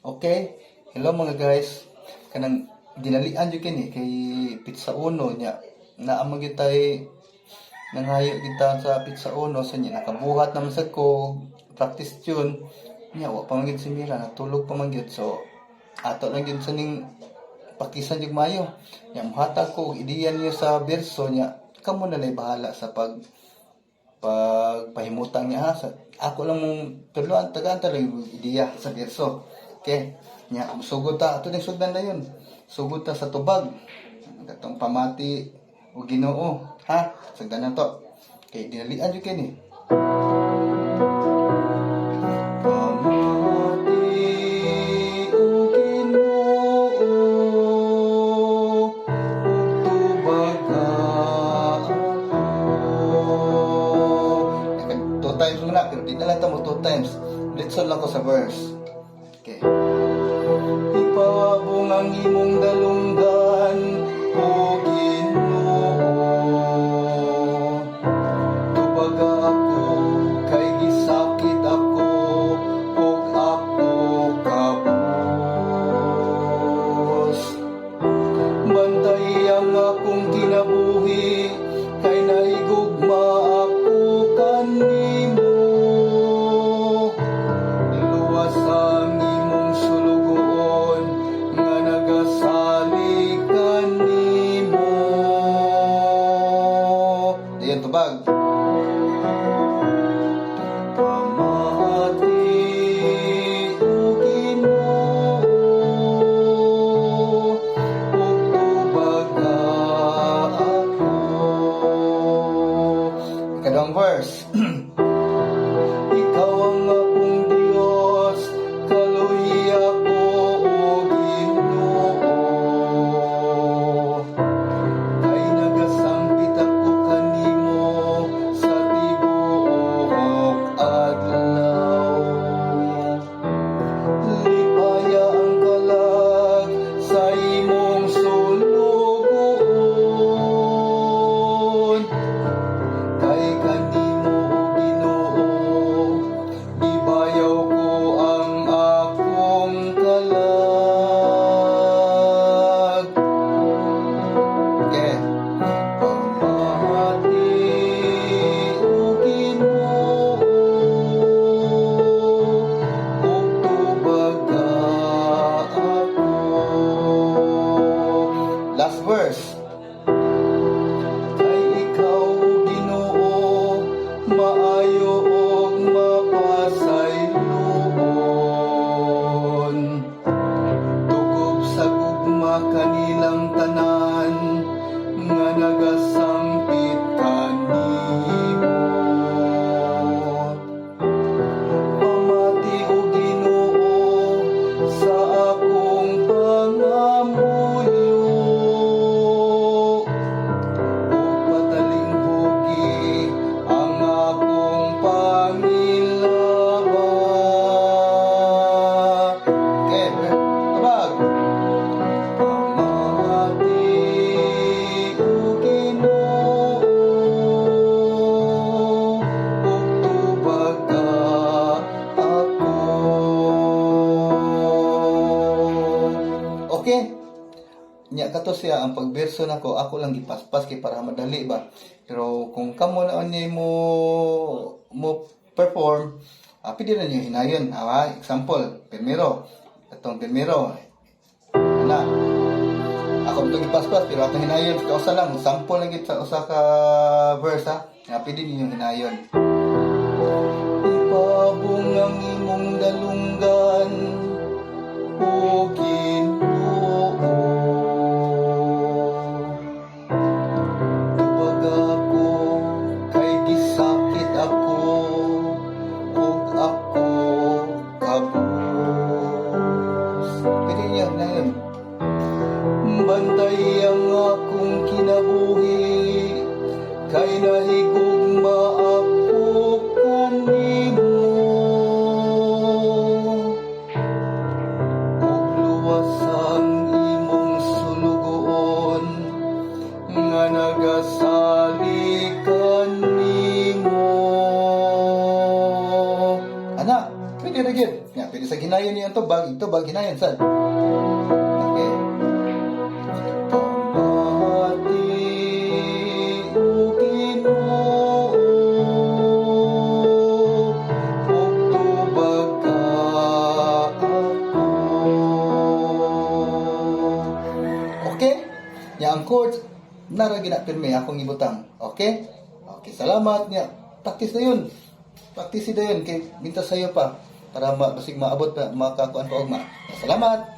Okay, hello mga guys. Kanang dinalian jud kini kay Pizza Uno nya. Naamang gyud tay nanghayo kita sa Pizza Uno sa nya nakabuhat naman sad ko practice yun. Nya wa pa man gyud si Mira natulog pa man gyud so ato lang gyud sa ning pakisan jud mayo. Nya mohatag ko og ideya niya sa verso nya. Kamo na lay bahala sa pagpahimutang niya ha. Ako lang mong tuluan tagaan talaga ideya sa verso. Okay, nya sugod ta ato ning sugdan dayon. Sugod ta sa tubag. Katong pamati o Ginoo, ha? Sugdan na to. Okay, dinalian jud kini. Pamati o Ginoo, tubag ako. Two times muna, pero di na lang mo 2 times. Let's lang ko sa verse. Okay. Ipabong ang imong dalunggan, O Ginoo. Tubag ako, kay gisakit ako, ug ako kabus. Bantay ang akong kinabuhi, kay naigugma ako kanimo. Luwas ang imong sulugoon, nga nagasali kanimo. Ayan, tubag. Pamati o Ginoo, ug tubag ako. Ikadawang verse. Ikaw ang akong Diyos, kaluhi ako, O Ginoo. Kay nagasambit ako kanimo sa tibuok adlaw. Lipaya ang kalag sa imong sulugoon. Kay kanimo, O Ginoo, ibayaw ko ang akong kalag. Okay. Pamati o Ginoo, ug tubag ako. Last verse. Kay ikaw, Ginoo, maayo og mapasayloon. Tugob sa gugma kanilang tanan, nga nagasangpit kanimo. Pamati o Ginoo sa akong pangamuyo. Patalinghugi ang akong pangilaba. Okay, tabag. Pamati o Ginoo, ug tubag ako. Okay. Nya kato siya ang pagberso nako ako lang gipaspas kay para madali ba. Pero kung kamo na ni mo perform, pwede na niyo hinayon. Example, primero. Atong primero. Ana. Ako itong gipaspas pero atong hinayon sa usa lang, sample lang gid sa usa ka verse ha. Nga pwede niyo hinayon. Ipabong ang imong dalunggan, O Ginoo. Tubag ako, kay gisakit ako, ug ako kabus. Pwede niya na yun. Bantay ang akong kinabuhi, kay nahigugma ako kanimo. Ug luwas ang imong sulugoon, nga nagasali kanimo. Ana, pwede na gid. Nga, pwede sa hinayon niyo ang tubag, hinayon sad. Okay. Pamati o Ginoo, ug tubag ka ako. Okay? Ya ang chords nara ginapirme akong ibutang. Okay? Okay, salamat niya. Practice na yun. Practice na yun. Kay minta sa'yo pa. Para basig maabot pa, makakuan pa ugma. Salamat!